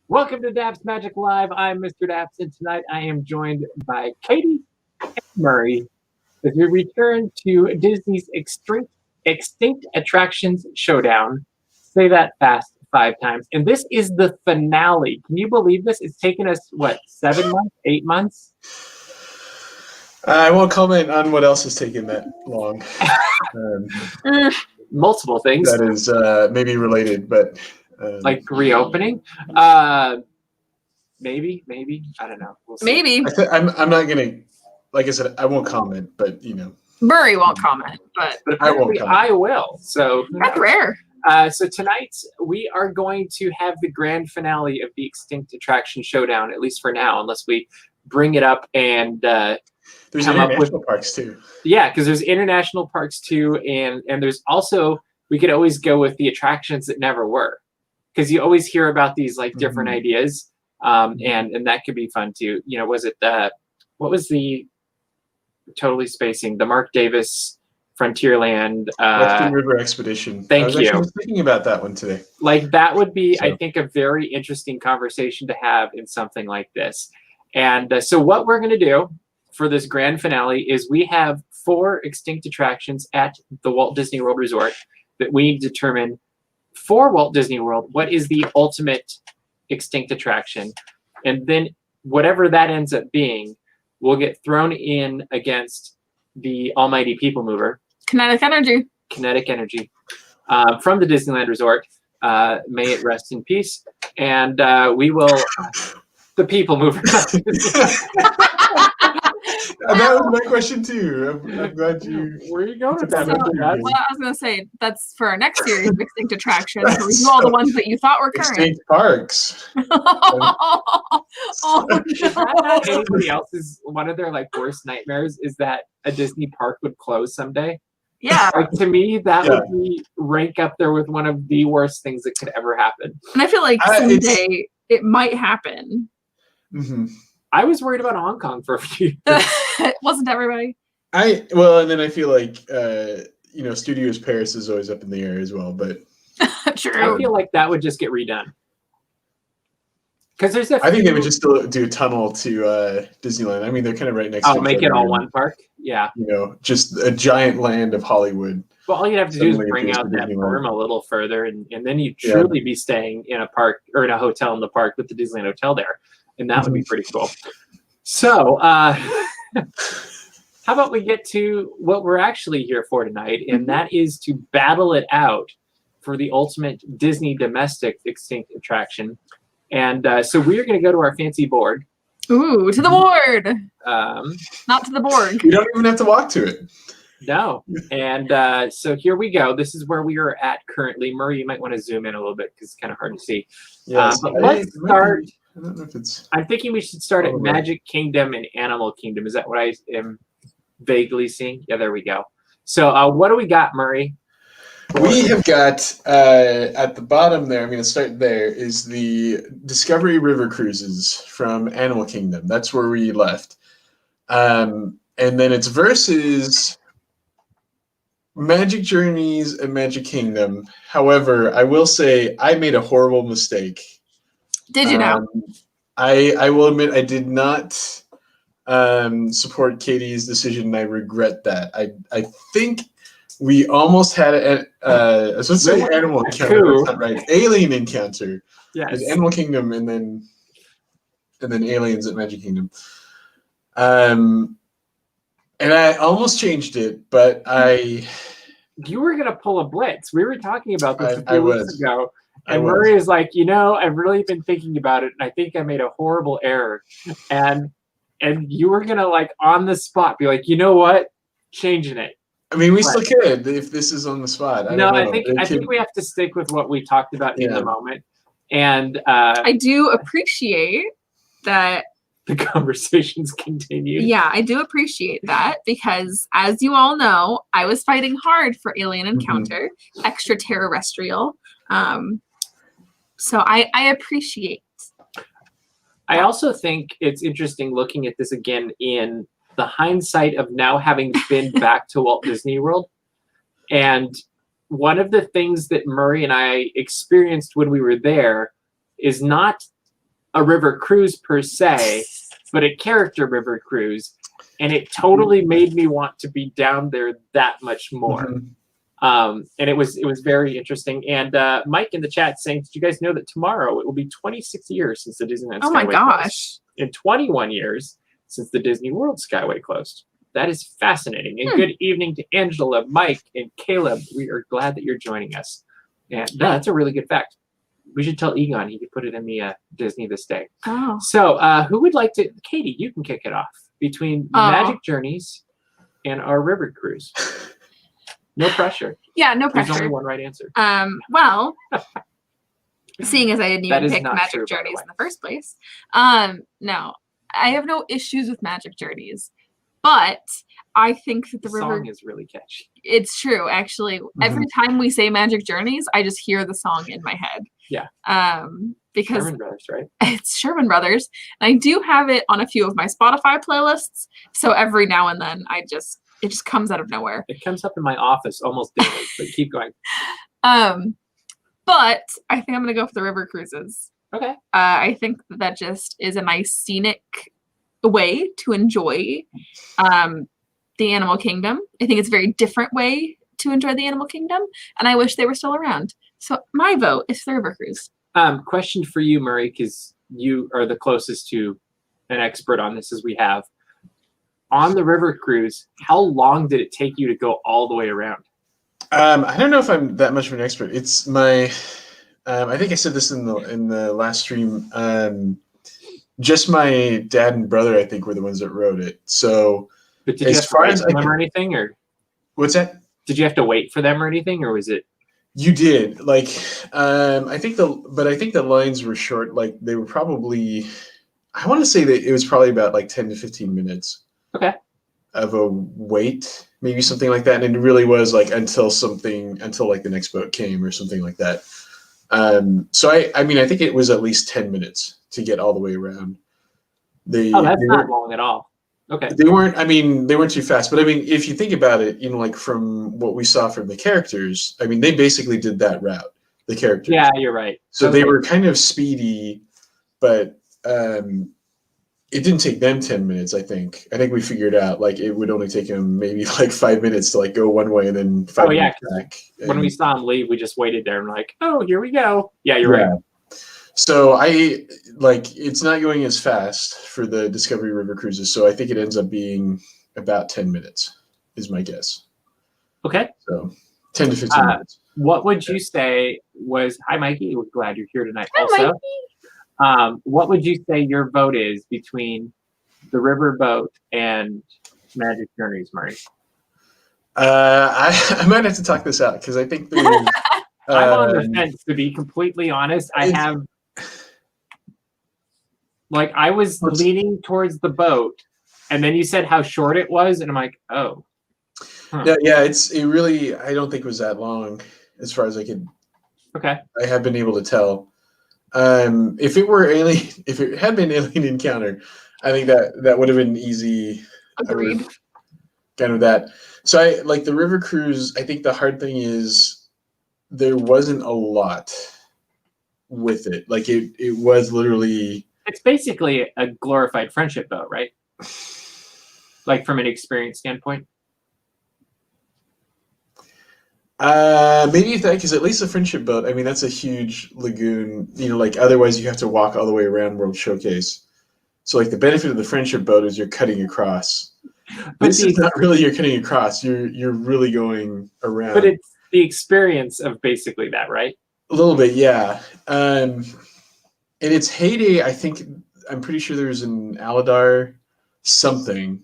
Welcome to Daps Magic Live. I'm Mr. Daps, and tonight I am joined by Katie and Murray as we return to Disney's Extinct Attractions Showdown. Say that fast 5 times. And this is the finale. Can you believe this? It's taken us, 7 months, 8 months? I won't comment on what else has taken that long. Multiple things. That is maybe related, but... like reopening? Maybe. I don't know. We'll see. Maybe. I'm not going to... Like I said, I won't comment, but, Murray won't comment, but apparently I will. So that's rare. So tonight we are going to have the grand finale of the Extinct Attraction Showdown, at least for now, unless we bring it up and there's come up with international parks too. Yeah, because there's international parks too, and there's also, we could always go with the attractions that never were, because you always hear about these like different ideas, and that could be fun too. Was it what was the totally spacing the Mark Davis Frontierland Western River Expedition? Thank you. I was thinking about that one today. Like that would be, I think, a very interesting conversation to have in something like this. And so what we're going to do for this grand finale is we have 4 extinct attractions at the Walt Disney World Resort that we need to determine for Walt Disney World what is the ultimate extinct attraction. And then whatever that ends up being will get thrown in against the almighty people mover. Kinetic energy. Kinetic energy from the Disneyland Resort. May it rest in peace. And we will... the people mover. That was my question too. I'm glad you... Where are you going with that? Well, I was going to say, that's for our next series of Extinct Attractions. We do all the ones that you thought were current. Extinct parks. Oh, no. Anybody else's, one of their worst nightmares is that a Disney park would close someday. Yeah. To me, that would be rank up there with one of the worst things that could ever happen. And I feel like someday it might happen. Mm-hmm. I was worried about Hong Kong for a few years. Wasn't everybody? And then I feel like Studios Paris is always up in the air as well, but True. I feel like that would just get redone. Because there's I think they would just still do a tunnel to Disneyland. I mean, they're kind of right next to each make other. it all one park? Yeah. Just a giant land of Hollywood. Well, all you'd have to do is Suddenly bring appears out to that Disneyland. berm a little further, and then you'd truly be staying in a park or in a hotel in the park with the Disneyland Hotel there. And that would be pretty cool. So, how about we get to what we're actually here for tonight, and that is to battle it out for the ultimate Disney domestic extinct attraction. And so we're going to go to our fancy board. Ooh, to the board. Not to the board. You don't even have to walk to it. No. And so here we go. This is where we are at currently. Murray, you might want to zoom in a little bit because it's kind of hard to see. Yes, but let's start. I don't know if it's... I'm thinking we should start at Magic Kingdom and Animal Kingdom. Is that what I am vaguely seeing? Yeah, there we go. So what do we got, Murray? We have got, at the bottom there, I'm going to start there, is the Discovery River Cruises from Animal Kingdom. That's where we left. And then it's versus Magic Journeys and Magic Kingdom. However, I will say I made a horrible mistake. Did you know? I will admit I did not support Katie's decision, and I regret that. I think we almost had I was supposed to say animal encounter. That's not right. Alien encounter. Yeah, it's Animal Kingdom, and then aliens at Magic Kingdom. And I almost changed it, but you were gonna pull a blitz. We were talking about this a few weeks ago. And Murray is like, I've really been thinking about it, and I think I made a horrible error. And you were gonna on the spot be like, you know what, changing it. I mean, we still could if this is on the spot. I think we have to stick with what we talked about in the moment. And I do appreciate that the conversations continue. Yeah, I do appreciate that because, as you all know, I was fighting hard for Alien Encounter, extraterrestrial. So I appreciate. I also think it's interesting looking at this again in the hindsight of now having been back to Walt Disney World. And one of the things that Murray and I experienced when we were there is not a river cruise per se, but a character river cruise, and it totally made me want to be down there that much more. And it was very interesting. And Mike in the chat saying, did you guys know that tomorrow it will be 26 years since the Disneyland Oh my Skyway gosh. closed, and 21 years since the Disney World Skyway closed? That is fascinating. And good evening to Angela, Mike, and Caleb. We are glad that you're joining us. And that's a really good fact. We should tell Egon he could put it in the Disney This Day. Oh. So who would like to? Katie, you can kick it off between Magic Journeys and our river cruise. No pressure. Yeah, no There's pressure. only one right answer. Well, seeing as I didn't That even is pick not Magic true, by the Journeys way. in the first place. No, I have no issues with Magic Journeys, but I think that the river song is really catchy. It's true, actually. Every time we say Magic Journeys, I just hear the song in my head. Yeah. Because Sherman Brothers, right? it's Sherman Brothers. And I do have it on a few of my Spotify playlists. So every now and then it just comes out of nowhere. It comes up in my office almost daily, but keep going. But I think I'm gonna go for the river cruises. Okay. I think that just is a nice scenic way to enjoy the animal kingdom. I think it's a very different way to enjoy the animal kingdom, and I wish they were still around. So my vote is the river cruise. Question for you, Murray, because you are the closest to an expert on this as we have. On the river cruise, how long did it take you to go all the way around? I don't know if I'm that much of an expert. It's my, I think I said this in the last stream. Just my dad and brother, I think, were the ones that wrote it. So, But did you as have to far wait as for I them can- or anything, or what's that? did you have to wait for them or anything, or was it? You did. Like, I think the lines were short. Like, they were probably, I want to say that it was probably about like 10 to 15 minutes. Okay. Of a wait, maybe something like that. And it really was like until like the next boat came or something like that. So I mean, I think it was at least 10 minutes to get all the way around. That's not long at all. Okay. They weren't too fast. But I mean, if you think about it, like from what we saw from the characters, I mean, they basically did that route, the characters. Yeah, you're right. So they were kind of speedy, but it didn't take them 10 minutes, I think. I think we figured out like it would only take them maybe like 5 minutes to like go one way and then 5 minutes back. When we saw them leave, we just waited there and like, oh, here we go. Yeah, you're right. So it's not going as fast for the Discovery River cruises. So I think it ends up being about 10 minutes is my guess. Okay. So 10 to 15 minutes. What would you say was, hi, Mikey. We're glad you're here tonight. Hi, also. Mikey. What would you say your vote is between the riverboat and Magic Journeys, Murray? I might have to talk this out because I think there's. I'm on the fence, to be completely honest. I was leaning towards the boat, and then you said how short it was, and I'm like, oh. Huh. Yeah, it really, I don't think it was that long as far as I have been able to tell. If it had been Alien Encounter, I think that would have been easy. Agreed. Kind of that. So I like the river cruise. I think the hard thing is there wasn't a lot with it. Like it was literally. It's basically a glorified friendship boat, right? Like from an experience standpoint. Maybe that, because at least a friendship boat, I mean, that's a huge lagoon, like otherwise you have to walk all the way around World Showcase. So like the benefit of the friendship boat is you're cutting across. But this is not really you're cutting across. You're really going around. But it's the experience of basically that, right? A little bit, yeah. In its heyday, I'm pretty sure there was an Aladar something.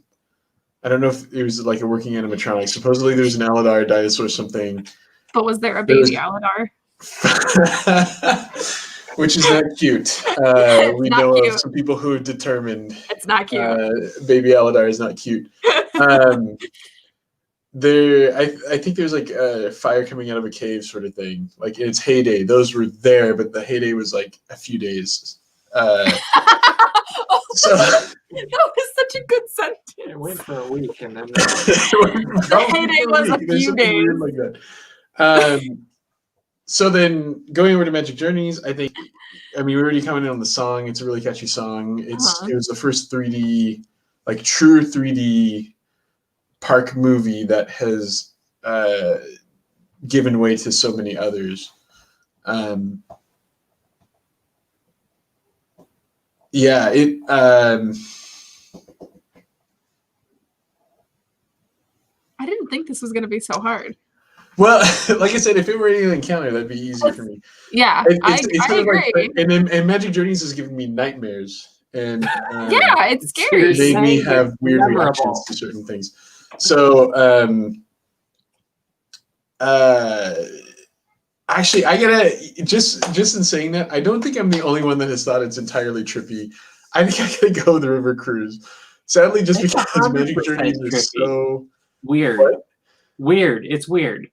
I don't know if it was like a working animatronic. Supposedly there's an Aladar dinosaur something. But was there a baby Aladar? Which is not cute. We not know cute. of some people who have determined It's not cute. baby Aladar is not cute. I think there's like a fire coming out of a cave sort of thing. Like in its heyday, those were there, but the heyday was like a few days. So that was such a good sentence. It went for a week and then The heyday was a few days. Like that. So then going over to Magic Journeys, I think, I mean, we already commented on the song. It's a really catchy song. It was the first 3D, like true 3D park movie that has given way to so many others. Yeah, it. I didn't think this was going to be so hard. Well, like I said, if it were any encounter, that'd be easier for me. Yeah, I agree. And Magic Journeys has given me nightmares, and yeah, it's scary. Made me have weird reactions to certain things. So, actually, I gotta just in saying that, I don't think I'm the only one that has thought it's entirely trippy. I think I gotta go with the River Cruise. Sadly, just because Magic Journeys is so weird. What? Weird. It's weird.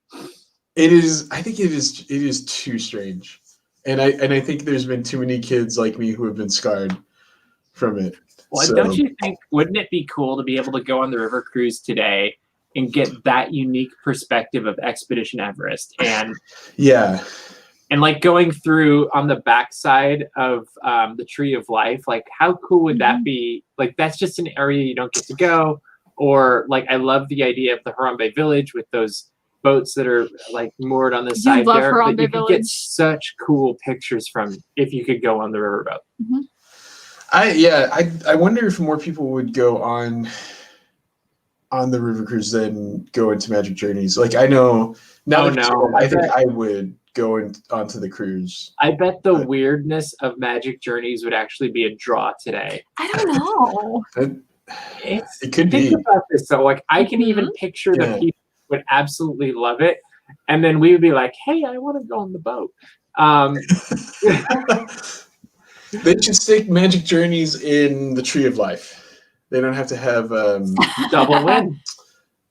It is. I think it is. It is too strange, and I think there's been too many kids like me who have been scarred from it. Well, don't you think? Wouldn't it be cool to be able to go on the River Cruise today and get that unique perspective of Expedition Everest and and like going through on the backside of the Tree of Life? Like, how cool would that be? Like, that's just an area you don't get to go. Or like, I love the idea of the Harambe Village with those boats that are like moored on the side there. But you could get such cool pictures from if you could go on the riverboat. I wonder if more people would go on the River Cruise than go into Magic Journeys. Like, I know now. I think I would go onto the cruise. I bet the weirdness of Magic Journeys would actually be a draw today. I don't know. It could be. Think about this though. Like, I can even picture the people who would absolutely love it, and then we would be like, "Hey, I want to go on the boat." They should stick Magic Journeys in the Tree of Life. They don't have to have double win.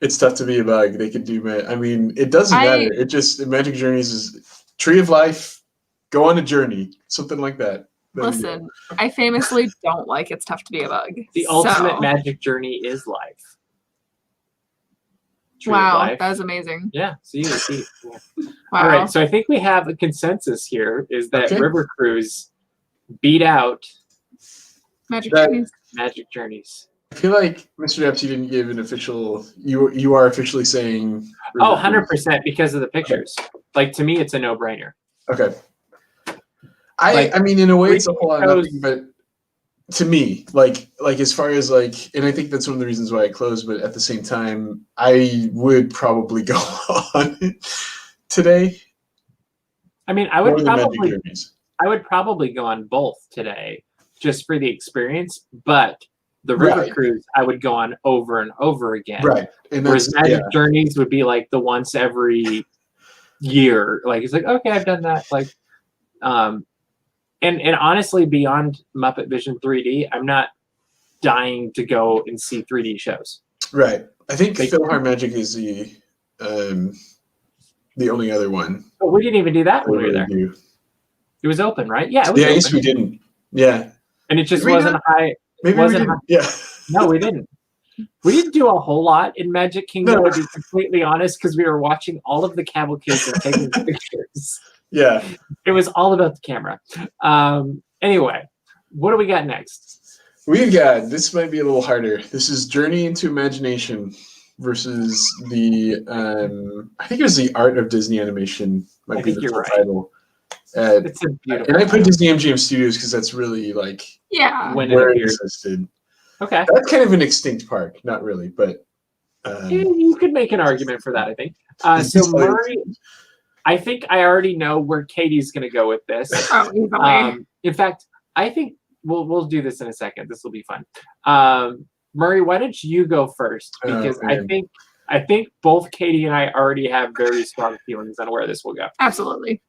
It's tough to be a bug. They could do. I mean, it doesn't matter. It just Magic Journeys is Tree of Life. Go on a journey, something like that. Listen, I famously don't like It's Tough to Be a Bug. The ultimate Magic Journey is life. Wow, that was amazing. Yeah, see. Yeah. Wow. All right, so I think we have a consensus here is that River Cruise beat out Magic Journeys. Magic Journeys. I feel like Mr. Daps, you didn't give an official. You are officially saying. River 100% because of the pictures. Like, to me, it's a no-brainer. Okay. I mean, in a way, it's a whole lot of nothing, but to me, like as far as like, and I think that's one of the reasons why I closed. But at the same time, I would probably go on it today. I mean, I would probably go on both today just for the experience. But the River Cruise, I would go on over and over again. Right. And whereas Magic Journeys would be like the once every year. Like, it's like, okay, I've done that. Like, and honestly, beyond Muppet Vision 3D, I'm not dying to go and see 3D shows. Right. I think PhilharMagic is the only other one. Oh, we didn't even do that when we were there. It was open, right? Yeah. It was open. I guess we didn't. Yeah. And it just wasn't high. Maybe we didn't. Yeah. No, we didn't. We didn't do a whole lot in Magic Kingdom, to be completely honest, because we were watching all of the cavalcades and taking pictures. Yeah. It was all about the camera. Anyway, what do we got next? We've got, this might be a little harder. This is Journey into Imagination versus the, I think it was the Art of Disney Animation. I think you're right. Title. It's a beautiful. And I put Disney MGM Studios because that's really like when where it existed. Okay. That's kind of an extinct park. Not really, but. You could make an argument for that, I think. So Murray, I think I already know where Katie's going to go with this. In fact, I think we'll do this in a second. This will be fun. Murray, why don't you go first? Because I think both Katie and I already have very strong feelings on where this will go. Absolutely.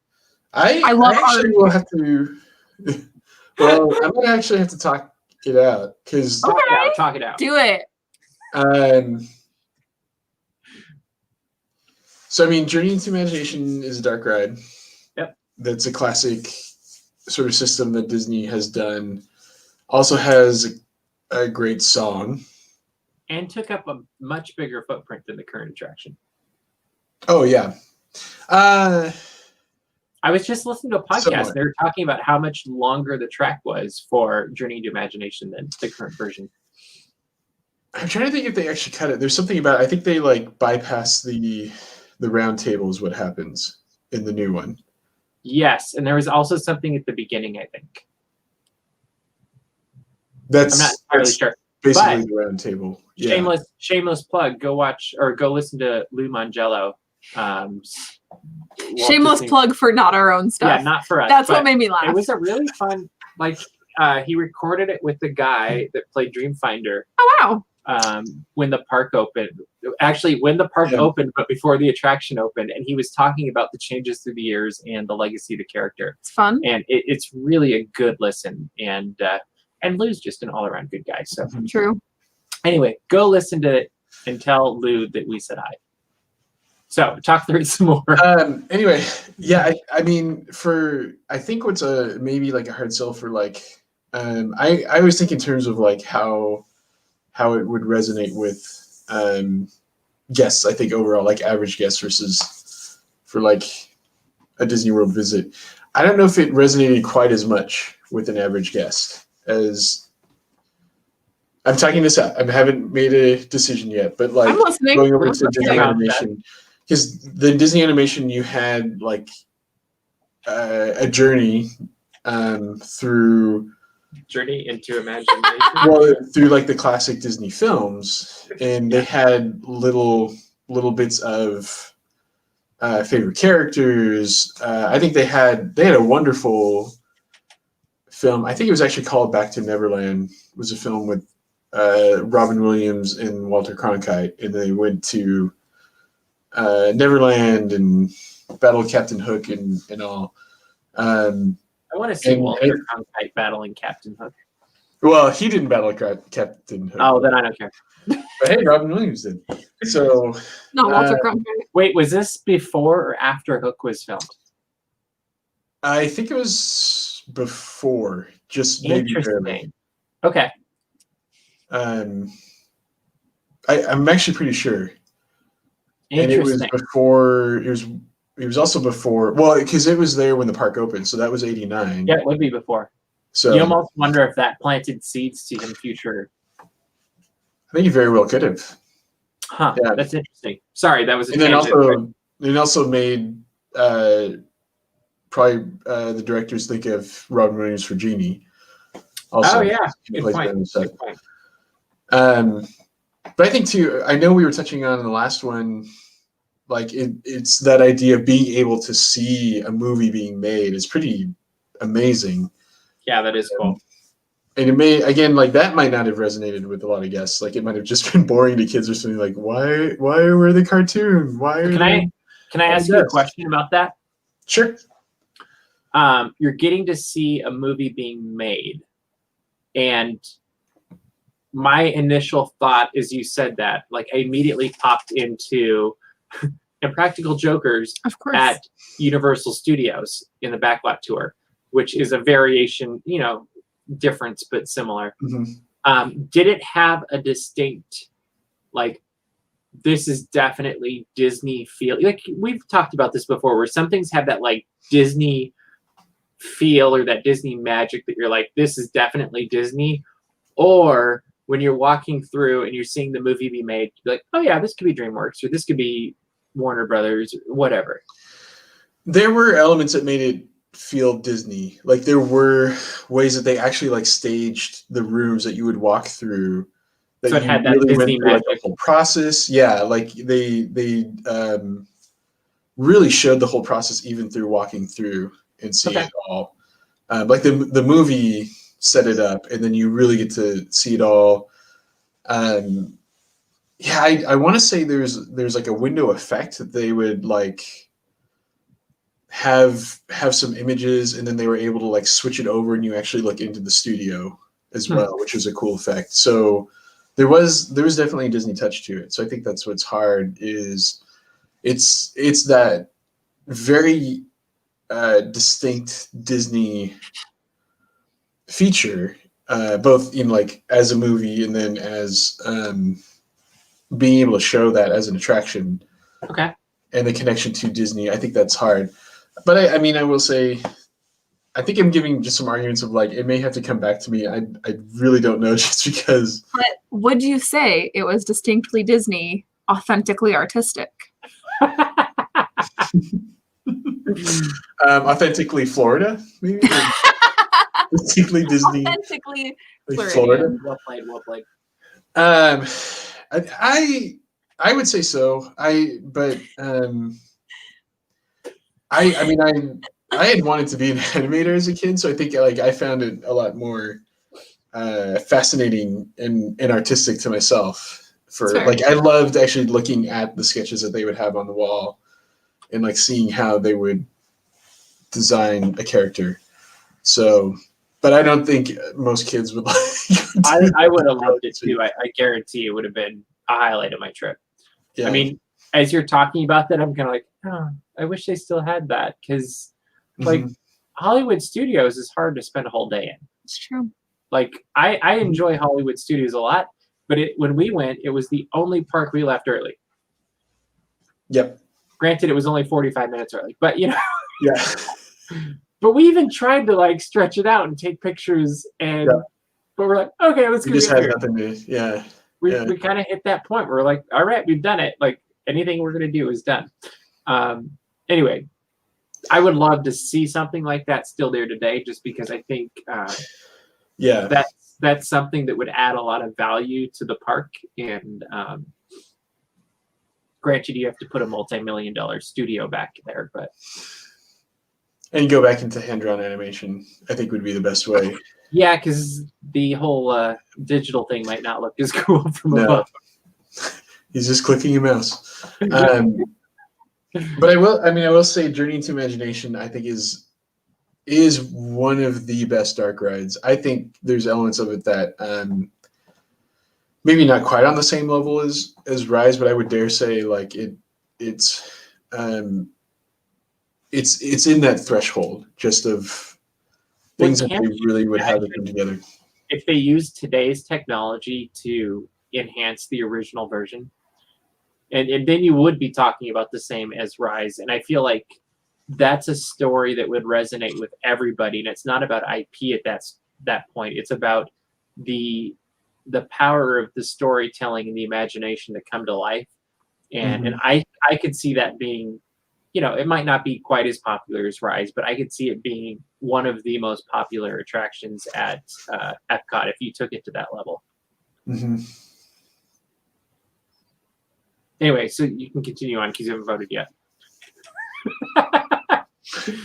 I love actually will have to. Well, I'm gonna actually have to talk it out because talk it out. Do it. So I mean, Journey into Imagination is a dark ride. Yep. That's a classic sort of system that Disney has done. Also has a great song. And took up a much bigger footprint than the current attraction. Oh yeah. I was just listening to a podcast. Somewhat. They were talking about how much longer the track was for Journey into Imagination than the current version. I'm trying to think if they actually cut it. There's something about, I think they like bypass the round table is what happens in the new one. Yes, and there was also something at the beginning, I think. That's I'm not entirely sure. basically But the round table. Yeah. Shameless plug. Go watch or go listen to Lou Mangello. Shameless plug for not our own stuff. Yeah, not for us. That's but what made me laugh. It was a really fun, like, he recorded it with the guy that played Dreamfinder. Oh, wow. When the park opened. Actually, when the park opened, but before the attraction opened. And he was talking about the changes through the years and the legacy of the character. It's fun. And it's really a good listen. And Lou's just an all-around good guy. So True. Anyway, go listen to it and tell Lou that we said hi. So talk through it some more. Anyway, yeah, I mean, I think what's maybe like a hard sell for like, I always think in terms of like how it would resonate with guests. I think overall, like average guests versus for like a Disney World visit. I don't know if it resonated quite as much with an average guest as. I'm talking this out. I haven't made a decision yet, but like I'm listening. going over to Disney Animation, because the Disney Animation you had like a journey through Journey into Imagination. well, through like the classic Disney films, and they had little bits of favorite characters. I think they had a wonderful film. I think it was actually called Back to Neverland. It was a film with Robin Williams and Walter Cronkite, and they went to Neverland and battled Captain Hook and all. I want to see Walter Cronkite battling Captain Hook. Well, he didn't battle Captain Hook. Oh, then I don't care. But hey, Robin Williams did. So not Walter Cronkite. Wait, was this before or after Hook was filmed? I think it was before, just maybe barely. Okay. I'm actually pretty sure. And it was before. It was also before. Well, because it was there when the park opened, so that was '89. Yeah, it would be before. So you almost wonder if that planted seeds to him future. I think he very well could have. Huh. Yeah. That's interesting. Sorry, that was a tangent. It also made probably the directors think of Robin Williams for Genie. Also, oh yeah, good point. But I think too. I know we were touching on in the last one. Like it's that idea of being able to see a movie being made is pretty amazing. Yeah, that is cool. And it may, again, like that might not have resonated with a lot of guests. Like it might have just been boring to kids or something. Like why were the cartoon? Why are Can I ask you a question about that? Sure. You're getting to see a movie being made, and my initial thought as you said that, like I immediately popped into Impractical Jokers at Universal Studios in the Backlot Tour, which is a variation, difference but similar. Mm-hmm. Did it have a distinct, like, this is definitely Disney feel? Like we've talked about this before, where some things have that like Disney feel or that Disney magic that you're like, this is definitely Disney. Or when you're walking through and you're seeing the movie be made, you're like, oh yeah, this could be DreamWorks or this could be Warner Brothers, whatever. There were elements that made it feel Disney. Like there were ways that they actually like staged the rooms that you would walk through. So it had that really Disney magic. Like, the whole process. Yeah, like they really showed the whole process even through walking through and seeing it all. Like the movie set it up, and then you really get to see it all. Yeah, I want to say there's like a window effect that they would like have some images, and then they were able to like switch it over, and you actually look into the studio as well, which was a cool effect. So there was definitely a Disney touch to it. So I think that's what's hard is it's that very distinct Disney feature, both in like as a movie and then as being able to show that as an attraction. Okay. And the connection to Disney. I think that's hard. But I mean, I will say, I think I'm giving just some arguments of like, it may have to come back to me. I really don't know, just because. But would you say it was distinctly Disney, authentically artistic? Authentically Florida, maybe? Distinctly Disney. Authentically Florida. Floridian. Well played. I would say so. I mean, I had wanted to be an animator as a kid, so I think like I found it a lot more fascinating and artistic to myself. Like, I loved actually looking at the sketches that they would have on the wall and like seeing how they would design a character. So, but I don't think most kids would like. I would have loved it too. I guarantee it would have been a highlight of my trip. Yeah. I mean, as you're talking about that, I'm kind of like, oh, I wish they still had that, because like Hollywood Studios is hard to spend a whole day in. It's true. Like I enjoy Hollywood Studios a lot, but when we went, it was the only park we left early. Yep. Granted, it was only 45 minutes early, but you know. Yeah. But we even tried to like stretch it out and take pictures, and but we're like, okay, let's go. Just had nothing to, yeah. We kind of hit that point where we're like, all right, we've done it. Like anything we're gonna do is done. Anyway, I would love to see something like that still there today, just because I think that's something that would add a lot of value to the park. And granted, you have to put a multi-million-dollar studio back there, but. And go back into hand-drawn animation, I think, would be the best way. Yeah, because the whole digital thing might not look as cool from above. He's just clicking a mouse. But I will say Journey into Imagination, I think, is one of the best dark rides. I think there's elements of it that maybe not quite on the same level as Rise, but I would dare say like it's in that threshold just of things that they really would have to come together. If they use today's technology to enhance the original version, and then you would be talking about the same as Rise. And I feel like that's a story that would resonate with everybody. And it's not about IP at that point. It's about the power of the storytelling and the imagination to come to life. And I could see that being, you know, it might not be quite as popular as Rise, but I could see it being one of the most popular attractions at Epcot if you took it to that level. Anyway, so you can continue on because you haven't voted yet.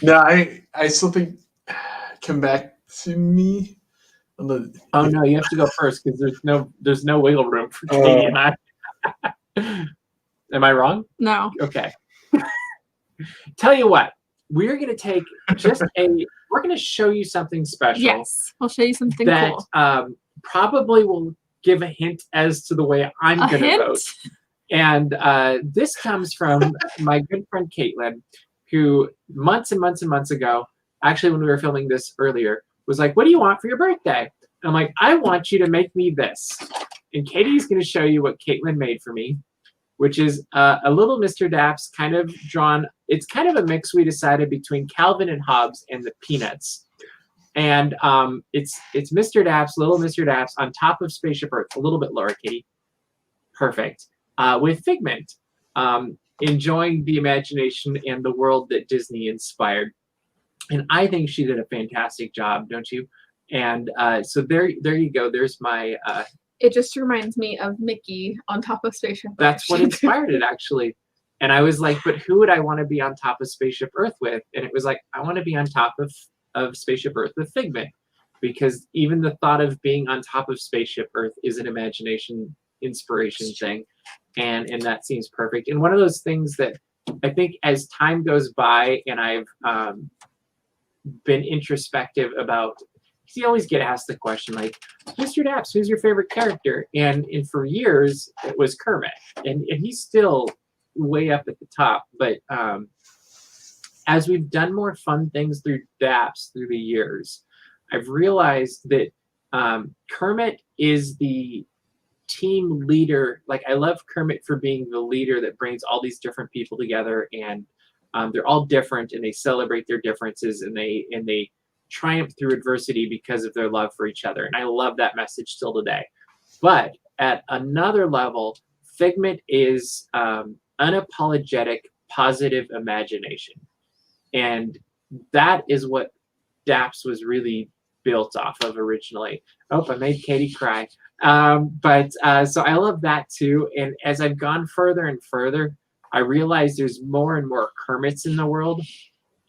No, I still think come back to me. Oh no, you have to go first because there's no wiggle room for Katie and I. Am I wrong? No. Okay. Tell you what, we're gonna take we're gonna show you something special. Yes, we'll show you something that cool. Probably will give a hint as to the way I'm gonna vote. And this comes from my good friend Caitlin, who months and months and months ago, actually when we were filming this earlier, was like, what do you want for your birthday? And I'm like, I want you to make me this. And Katie's going to show you what Caitlin made for me, which is a little Mr. Daps kind of drawn. It's kind of a mix we decided between Calvin and Hobbes and the Peanuts. And it's Mr. Daps, little Mr. Daps on top of Spaceship Earth, a little bit lower, Katie. Perfect. With Figment, enjoying the imagination and the world that Disney inspired. And I think she did a fantastic job, don't you? And so there you go. There's my... it just reminds me of Mickey on top of Spaceship Earth. That's what inspired it, actually. And I was like, but who would I want to be on top of Spaceship Earth with? And it was like, I want to be on top of Spaceship Earth with Figment. Because even the thought of being on top of Spaceship Earth is an imagination inspiration thing. And that seems perfect. And one of those things that I think as time goes by and I've been introspective about, because you always get asked the question like, Mr. Daps, who's your favorite character? And for years it was Kermit. And he's still way up at the top. But as we've done more fun things through Daps through the years, I've realized that Kermit is the team leader. Like, I love Kermit for being the leader that brings all these different people together and They're all different, and they celebrate their differences, and they triumph through adversity because of their love for each other. And I love that message still today. But at another level, Figment is unapologetic, positive imagination. And that is what Daps was really built off of originally. Oh, I made Katie cry. So I love that too. And as I've gone further and further, I realize there's more and more Kermits in the world,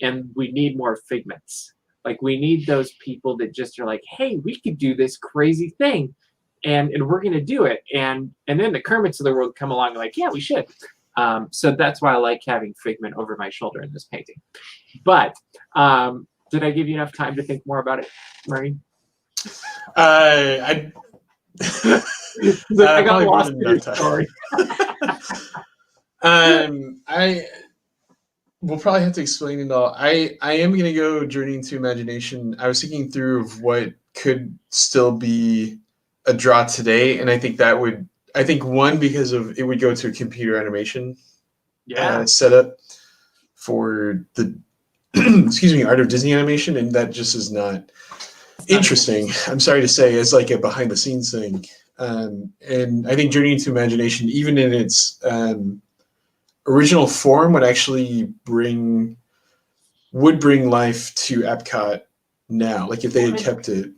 and we need more Figments. Like, we need those people that just are like, hey, we could do this crazy thing, and we're going to do it. And then the Kermits of the world come along and like, yeah, we should. So that's why I like having Figment over my shoulder in this painting. But did I give you enough time to think more about it, Murray? I got lost in your story. I will probably have to explain it all. I am going to go Journey into Imagination. I was thinking through of what could still be a draw today, and I think that would, one, because of it would go to a computer animation setup for the Art of Disney Animation, and that just is not interesting. I'm sorry to say, as like a behind the scenes thing. And I think Journey into Imagination, even in its original form, would actually bring life to Epcot now. Like if they had kept it.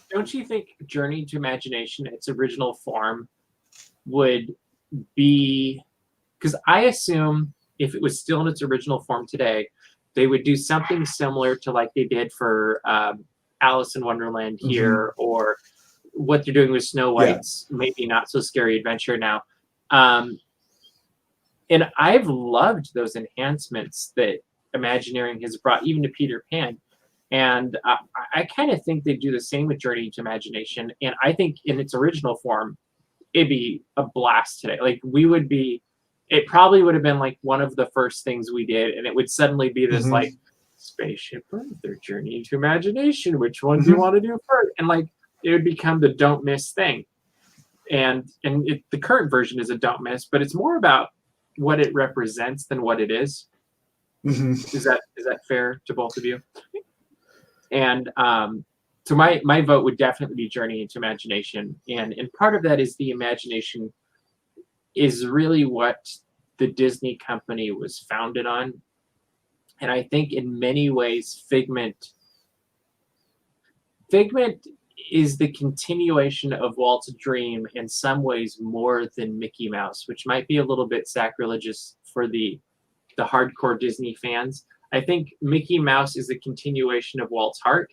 Don't you think Journey to Imagination, its original form, would be, because I assume if it was still in its original form today, they would do something similar to like they did for Alice in Wonderland here, or what they're doing with Snow White's maybe not so scary adventure now. And I've loved those enhancements that Imagineering has brought even to Peter Pan. And I kind of think they do the same with Journey to Imagination. And I think in its original form, it'd be a blast today. Like it probably would have been like one of the first things we did. And it would suddenly be this like Spaceship Earth, their Journey into Imagination. Which one do you want to do first? And like, it would become the don't miss thing. And the current version is a don't miss, but it's more about what it represents than what it is. Is that fair to both of you? And so my vote would definitely be Journey into Imagination. And part of that is the imagination is really what the Disney company was founded on. And I think in many ways, Figment is the continuation of Walt's dream in some ways more than Mickey Mouse, which might be a little bit sacrilegious for the hardcore Disney fans. I think Mickey Mouse is the continuation of Walt's heart,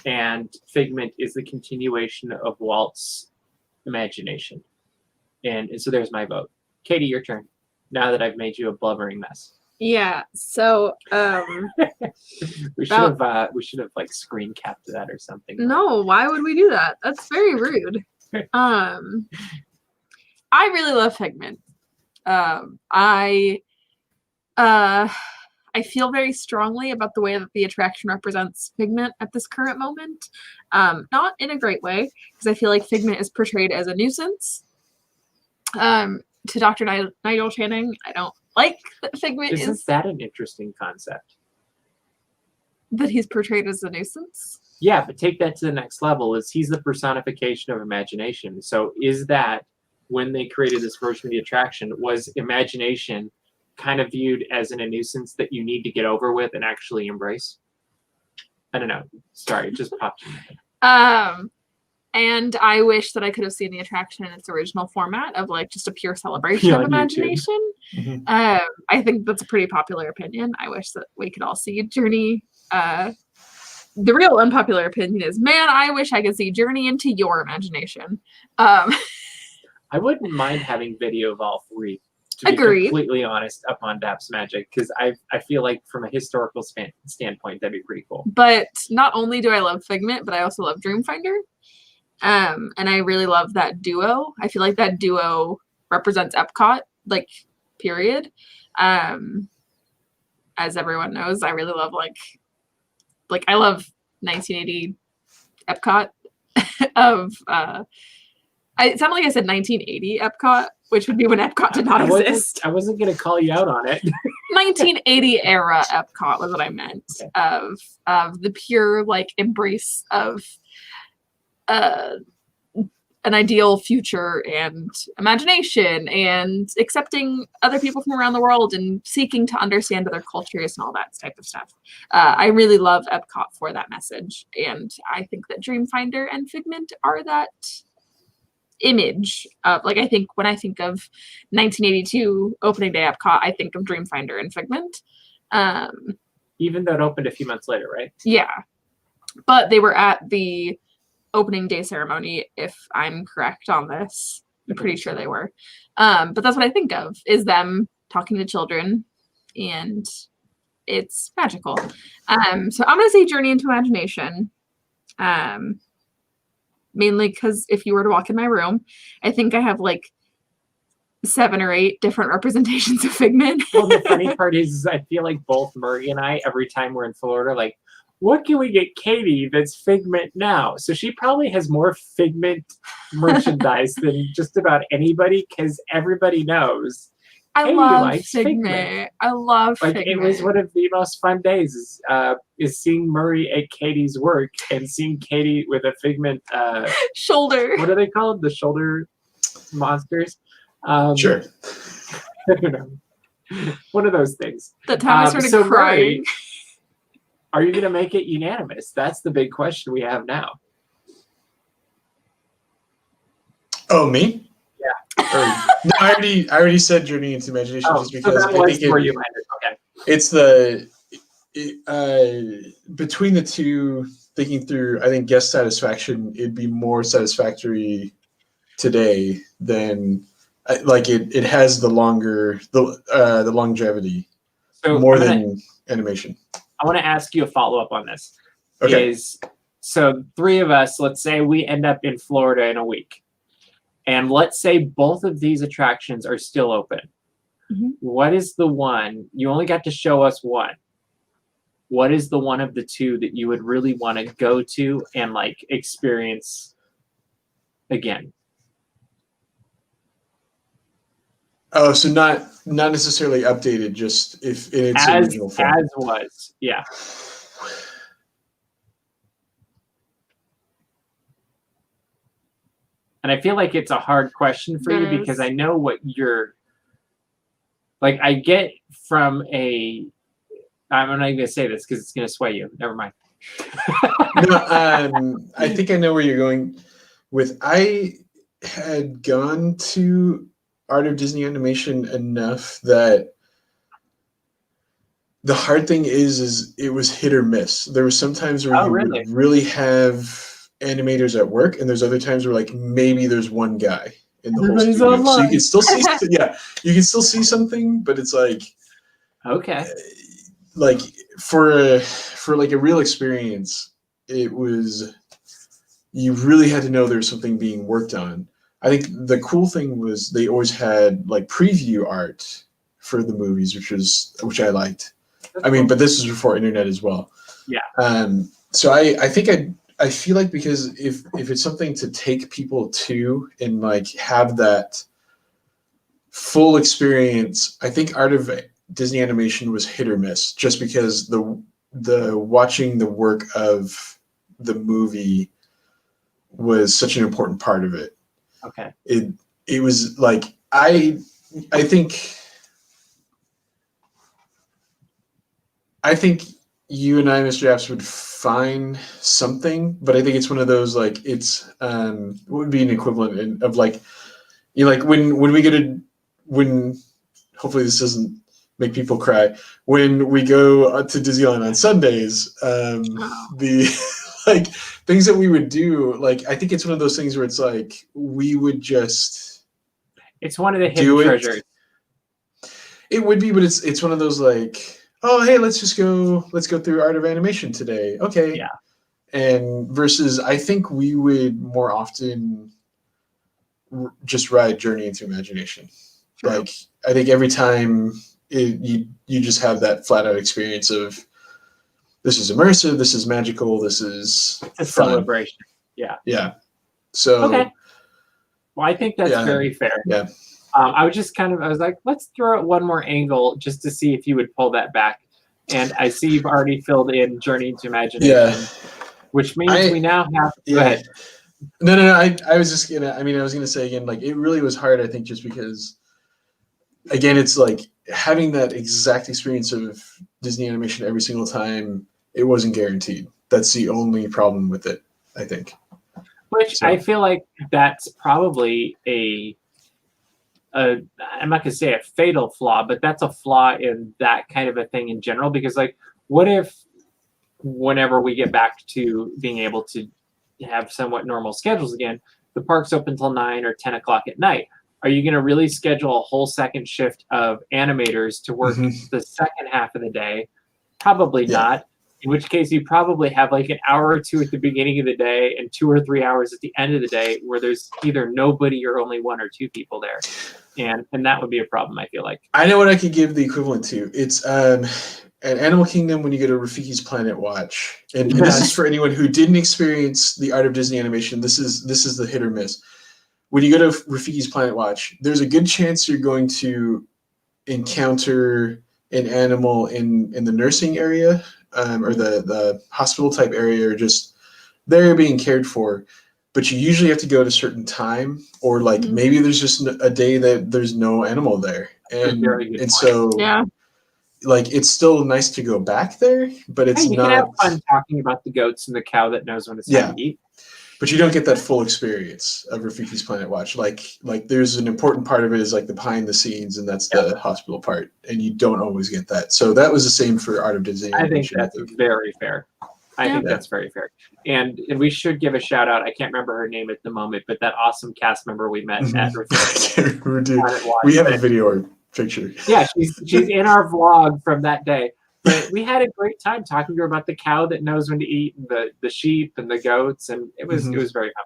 and Figment is the continuation of Walt's imagination. And so there's my vote. Katie, your turn. Now that I've made you a blubbering mess. Yeah. So we should have like screen capped that or something. No, why would we do that? That's very rude. I really love Figment. I feel very strongly about the way that the attraction represents Figment at this current moment. Not in a great way, because I feel like Figment is portrayed as a nuisance. To Dr. Nigel Channing, I don't like that Figment Isn't that an interesting concept? That he's portrayed as a nuisance? Yeah, but take that to the next level. He's the personification of imagination. So is that, when they created this version of the attraction, was imagination kind of viewed as a nuisance that you need to get over with and actually embrace? I don't know. Sorry, it just popped in my head. And I wish that I could have seen the attraction in its original format of like just a pure celebration of imagination. I think that's a pretty popular opinion. I wish that we could all see Journey. The real unpopular opinion is, man, I wish I could see Journey into your imagination. I wouldn't mind having video of all three, to be completely honest, up on Daps Magic, because I feel like from a historical standpoint, that'd be pretty cool. But not only do I love Figment, but I also love Dreamfinder. And I really love that duo. I feel like that duo represents Epcot, like, period. As everyone knows, I really love like I love 1980 Epcot of it sounded like I said 1980 Epcot, which would be when Epcot did not exist. I wasn't going to call you out on it. 1980 era Epcot was what I meant. Okay. Of the pure like embrace of an ideal future and imagination and accepting other people from around the world and seeking to understand other cultures and all that type of stuff. I really love Epcot for that message. And I think that Dreamfinder and Figment are that image of, like, I think when I think of 1982 opening day Epcot, I think of Dreamfinder and Figment. Even though it opened a few months later, right? Yeah. But they were at the opening day ceremony, if I'm correct on this. I'm pretty sure they were. But that's what I think of, is them talking to children, and it's magical. So I'm going to say Journey into Imagination. Mainly because if you were to walk in my room, I think I have like 7 or 8 different representations of Figment. Well, the funny part is I feel like both Murray and I, every time we're in Florida, like, what can we get Katie that's Figment now? So she probably has more Figment merchandise than just about anybody, because everybody knows I Katie love likes Figment. I love like, Figment. it was one of the most fun days is seeing Murray at Katie's work and seeing Katie with a Figment shoulder. What are they called? The shoulder monsters? Sure. I don't know. One of those things. That time I started so crying. Murray, are you going to make it unanimous? That's the big question we have now. Oh, me? Yeah. No, I already said Journey into Imagination, just because so that I was think where you landed. Okay. it's between the two. Thinking through, I think guest satisfaction, it'd be more satisfactory today than like it has the longer the longevity So more than animation. I want to ask you a follow-up on this. Okay. So 3 of us, let's say we end up in Florida in a week. And let's say both of these attractions are still open. Mhm. What is the one, you only got to show us one. What is the one of the 2 that you would really want to go to and like experience again? Oh, so not necessarily updated, just if in its original form. As was, yeah. And I feel like it's a hard question for you because I know what you're like. I get from a. I'm not even gonna say this because it's gonna sway you. Never mind. No, I think I know where you're going with. I had gone to Art of Disney Animation enough that the hard thing is it was hit or miss. There were some times where you would really have animators at work, and there's other times where like maybe there's one guy in the whole studio, online. so you can still see. You can still see something, but it's like okay, like for like a real experience, it was you really had to know there's something being worked on. I think the cool thing was they always had like preview art for the movies, which I liked. I mean, but this was before internet as well. Yeah. So I think I feel like because if it's something to take people to and like have that full experience, I think Art of Disney Animation was hit or miss, just because the watching the work of the movie was such an important part of it. Okay. It was like I think you and I, Mr. Daps, would find something, but I think it's one of those like it's what would be an equivalent of like like when we go to hopefully this doesn't make people cry when we go to Disneyland on Sundays, the like things that we would do, like I think it's one of those things where it's like we would just it's one of the hidden treasures. It would be, but it's one of those like, oh hey, let's go through Art of Animation today. Okay. Yeah. And versus I think we would more often just ride Journey into Imagination. Sure. Like I think every time you just have that flat out experience of this is immersive, this is magical, this is a celebration. Yeah. Yeah. So okay. Well, I think that's very fair. Yeah. I was like, let's throw out one more angle just to see if you would pull that back. And I see you've already filled in Journey into Imagination, which means we now have. Go ahead. No. I was just gonna. I was gonna say again, like it really was hard. I think just because, again, it's like having that exact experience of Disney animation every single time. It wasn't guaranteed. That's the only problem with it, I think. Which I feel like that's probably I'm not gonna say a fatal flaw, but that's a flaw in that kind of a thing in general. Because like, what if whenever we get back to being able to have somewhat normal schedules again, the park's open until 9 or 10 o'clock at night? Are you gonna really schedule a whole second shift of animators to work the second half of the day? Probably not. In which case, you probably have like an hour or two at the beginning of the day and 2 or 3 hours at the end of the day where there's either nobody or only 1 or 2 people there. And that would be a problem, I feel like. I know what I could give the equivalent to. It's at Animal Kingdom when you go to Rafiki's Planet Watch. And this is for anyone who didn't experience the art of Disney animation. This is the hit or miss. When you go to Rafiki's Planet Watch, there's a good chance you're going to encounter an animal in the nursing area. Or the hospital type area, or just they're being cared for, but you usually have to go at a certain time, or like maybe there's just a day that there's no animal there, and so like it's still nice to go back there, but it's you not. You can have fun talking about the goats and the cow that knows when it's time to eat. But you don't get that full experience of Rafiki's Planet Watch. Like there's an important part of it is like the behind the scenes, and that's the hospital part, and you don't always get that. So that was the same for Art of Disney. I think that's very fair. I think that's very fair. And we should give a shout out. I can't remember her name at the moment, but that awesome cast member we met at Rafiki's Planet Watch. We have a video or picture. Yeah, she's in our vlog from that day. But we had a great time talking to her about the cow that knows when to eat, and the sheep and the goats, and it was very fun.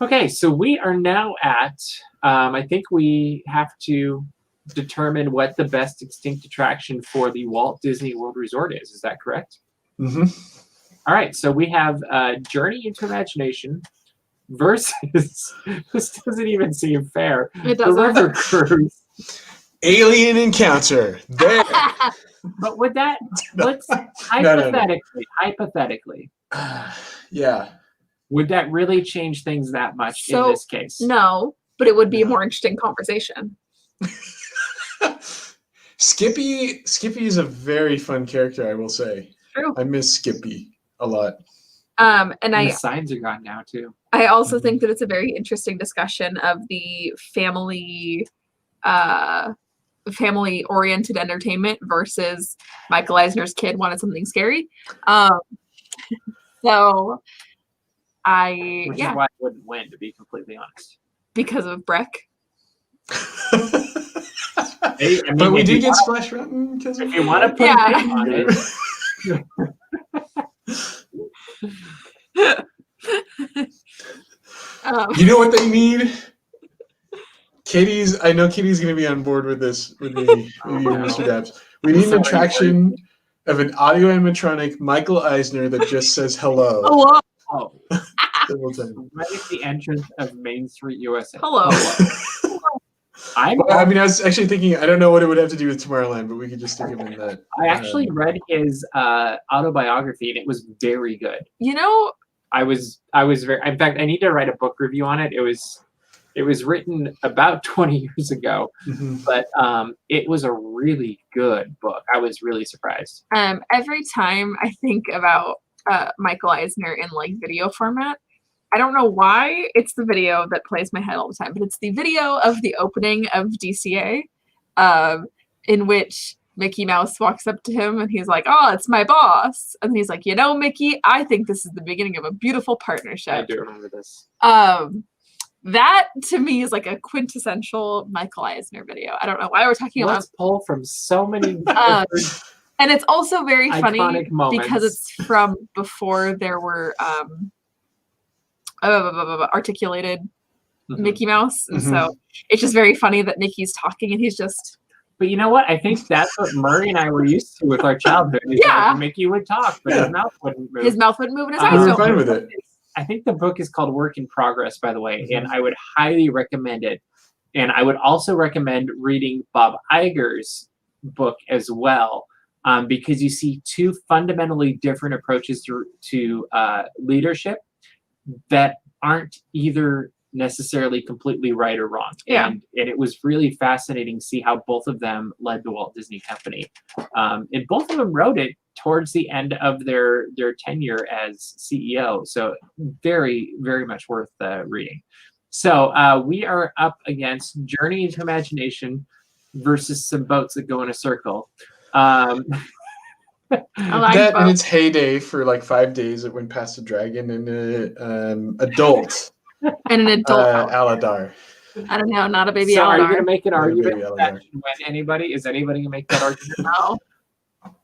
Okay, so we are now at. I think we have to determine what the best extinct attraction for the Walt Disney World Resort is. Is that correct? Mm-hmm. All right, so we have Journey into Imagination versus. This doesn't even seem fair. It doesn't. The River Cruise. Alien Encounter. There. But would that, let's hypothetically, would that really change things that much in this case? No, but it would be a more interesting conversation. Skippy is a very fun character, I will say. True. I miss Skippy a lot. And the signs are gone now too. I also think that it's a very interesting discussion of the family-oriented entertainment versus Michael Eisner's kid wanted something scary. So Which is why I wouldn't win, to be completely honest. Because of Breck. But we did get Splash Mountain because if you want to put a name on it. You know what they need? I know Katie's going to be on board with this with me, Mr. Daps. We need an attraction of an audio animatronic Michael Eisner that just says hello. Hello. Right at the entrance of Main Street, USA. Hello. I was actually thinking, I don't know what it would have to do with Tomorrowland, but we could just stick him in that. I actually read his autobiography, and it was very good. You know, I was very. In fact, I need to write a book review on it. It was written about 20 years ago, but it was a really good book. I was really surprised. Every time I think about Michael Eisner in like video format, I don't know why it's the video that plays my head all the time, but it's the video of the opening of DCA, in which Mickey Mouse walks up to him and he's like, "Oh, it's my boss," and he's like, "You know, Mickey, I think this is the beginning of a beautiful partnership." I do remember this. That to me is like a quintessential Michael Eisner video. I don't know why we're talking about. Let's pull from so many. And it's also very funny moments. because it's from before there were articulated Mickey Mouse, and so it's just very funny that Mickey's talking and he's just. But you know what? I think that's what Murray and I were used to with our childhood. That Mickey would talk, but his mouth wouldn't move. His mouth wouldn't move, and his eyes we were don't fine move. with it. I think the book is called Work in Progress, by the way, and I would highly recommend it. And I would also recommend reading Bob Iger's book as well, because you see two fundamentally different approaches to leadership that aren't either necessarily completely right or wrong. Yeah. And it was really fascinating to see how both of them led the Walt Disney Company. And both of them wrote it towards the end of their tenure as CEO. So very, very much worth reading. So we are up against Journey into Imagination versus Some Boats That Go in a Circle. That in its heyday for like 5 days, it went past a dragon and an adult. And an adult Aladar. I don't know, not a baby so Aladar. are you going to make an Not a argument baby that Aladar. should win anybody? Is anybody going to make that argument? No.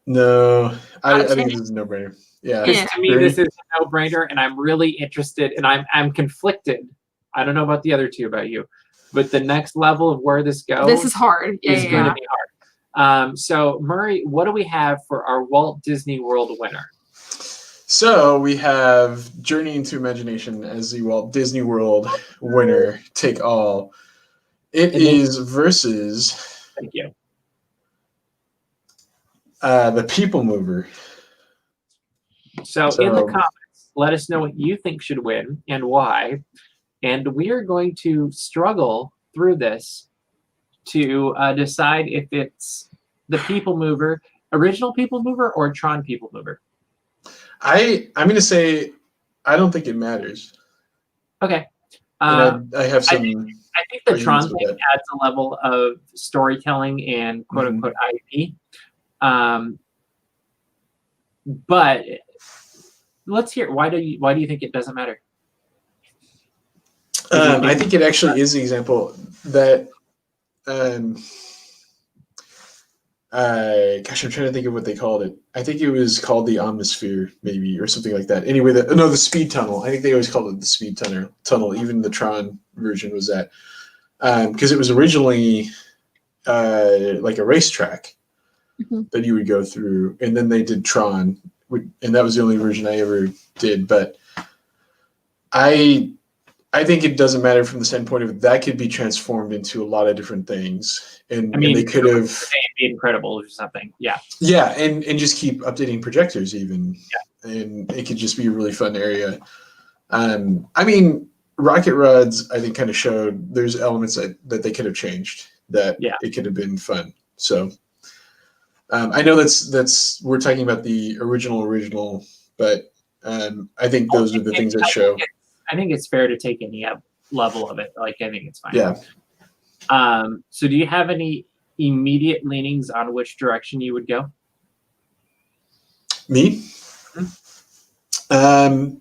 No, I Not a think chance. this is a no-brainer. Yeah. Because to me, this is a no-brainer, and I'm really interested, and I'm conflicted. I don't know about the other two, about you, but the next level of where this goes This is hard. Yeah, is yeah, going to yeah. be hard. So Murray, what do we have for our Walt Disney World winner? So we have Journey into Imagination as the Walt Disney World winner, take all. It And then- is versus Thank you. the People Mover. So in the comments, let us know what you think should win and why. And we are going to struggle through this to decide if it's the People Mover, original People Mover, or Tron People Mover. I'm going to say I don't think it matters. Okay. And I have some. I think the Tron arguments with thing that. adds a level of storytelling and quote unquote IP. But let's hear, why do you think it doesn't matter? I think it actually is the example that. Gosh, I'm trying to think of what they called it. I think it was called the Omnisphere, maybe, or something like that. Anyway, the Speed Tunnel. I think they always called it the Speed Tunnel. Even the Tron version was that, because it was originally like a racetrack that you would go through, and then they did Tron, and that was the only version I ever did. But I think it doesn't matter from the standpoint of that could be transformed into a lot of different things, and, I mean, and they could have it'd be incredible or something. Yeah. Yeah, and just keep updating projectors even. Yeah. And it could just be a really fun area. I mean, Rocket Rods, I think, kind of showed there's elements that they could have changed, that it could have been fun. So I know that's we're talking about the original, but I think those are the things that show. I think it's fair to take any level of it. Like, I think it's fine. Yeah. So do you have any immediate leanings on which direction you would go? Me? I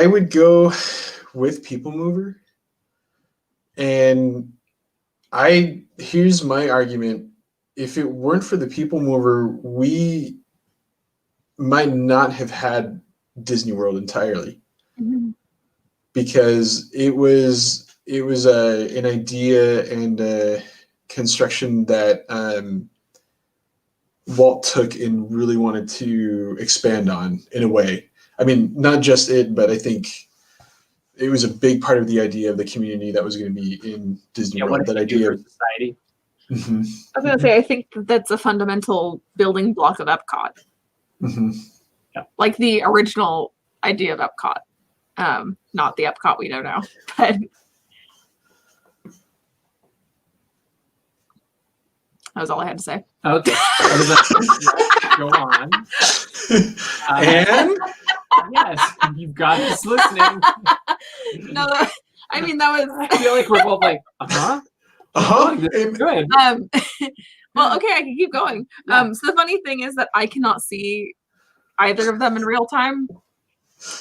would go with People Mover. And here's my argument. If it weren't for the People Mover, we might not have had Disney World entirely. Because it was an idea and a construction that Walt took and really wanted to expand on in a way. I mean, not just it, but I think it was a big part of the idea of the community that was going to be in Disney World. That idea of society. I was going to say, I think that's a fundamental building block of Epcot. Like the original idea of Epcot. Not the Epcot we know now, but that was all I had to say. Okay. Go on. And yes, you've got us listening. No, I mean, that was. I feel like we're both like, this is good. Well, okay, I can keep going. So the funny thing is that I cannot see either of them in real time.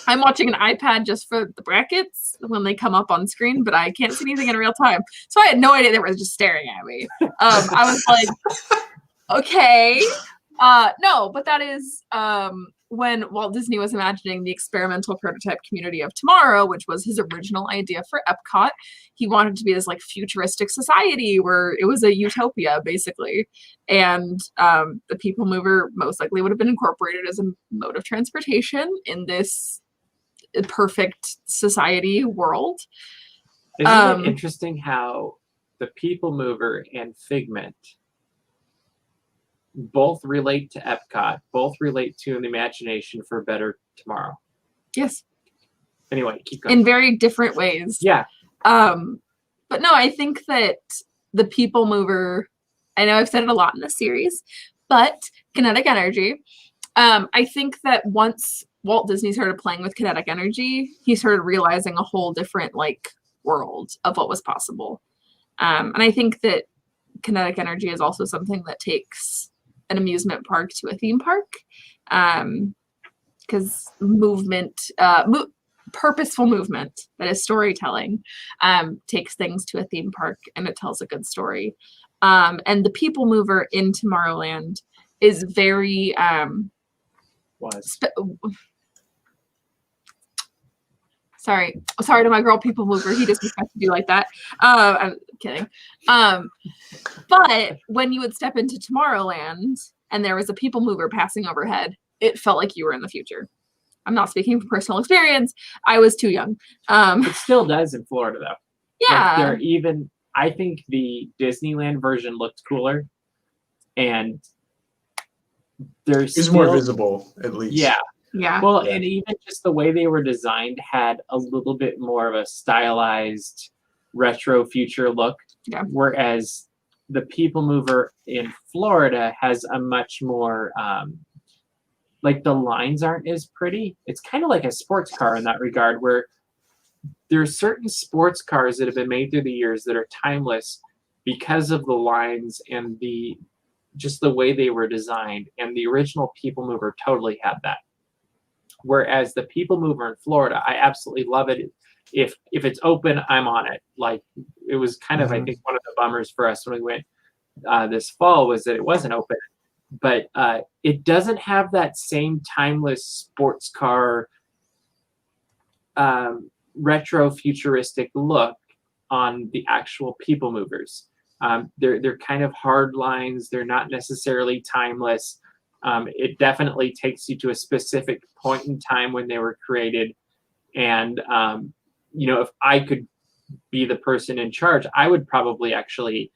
I'm watching an iPad just for the brackets when they come up on screen, but I can't see anything in real time. So I had no idea they were just staring at me. I was like, okay. No, but that is when Walt Disney was imagining the experimental prototype community of tomorrow, which was his original idea for Epcot. He wanted to be this like futuristic society where it was a utopia, basically. And the People Mover most likely would have been incorporated as a mode of transportation in this perfect society world. Isn't it interesting how the People Mover and Figment both relate to Epcot, both relate to an imagination for a better tomorrow? Yes. Anyway, keep going. In very different ways. Yeah. But no, I think that the People Mover, I know I've said it a lot in this series, but kinetic energy, I think that once Walt Disney started playing with kinetic energy, he started realizing a whole different like world of what was possible. And I think that kinetic energy is also something that takes an amusement park to a theme park, because movement, purposeful movement that is storytelling, takes things to a theme park and it tells a good story. And the People Mover in Tomorrowland is very sorry to my girl People Mover, he just expects to do like that. I'm kidding. But when you would step into Tomorrowland and there was a People Mover passing overhead, it felt like you were in the future. I'm not speaking from personal experience. I was too young. It still does in Florida, though. Yeah. Like I think the Disneyland version looked cooler, and it's more visible, at least. Yeah. Yeah. Well, and even just the way they were designed had a little bit more of a stylized retro future look. Yeah. Whereas the People Mover in Florida has a much more like the lines aren't as pretty. It's kind of like a sports car in that regard, where there's certain sports cars that have been made through the years that are timeless because of the lines and just the way they were designed. And the original People Mover totally had that. Whereas the People Mover in Florida, I absolutely love it. If it's open, I'm on it. Like, it was kind of, I think, one of the bummers for us when we went this fall was that it wasn't open. But it doesn't have that same timeless sports car retro futuristic look on the actual People Movers. They're kind of hard lines. They're not necessarily timeless. It definitely takes you to a specific point in time when they were created. And, if I could be the person in charge, I would probably actually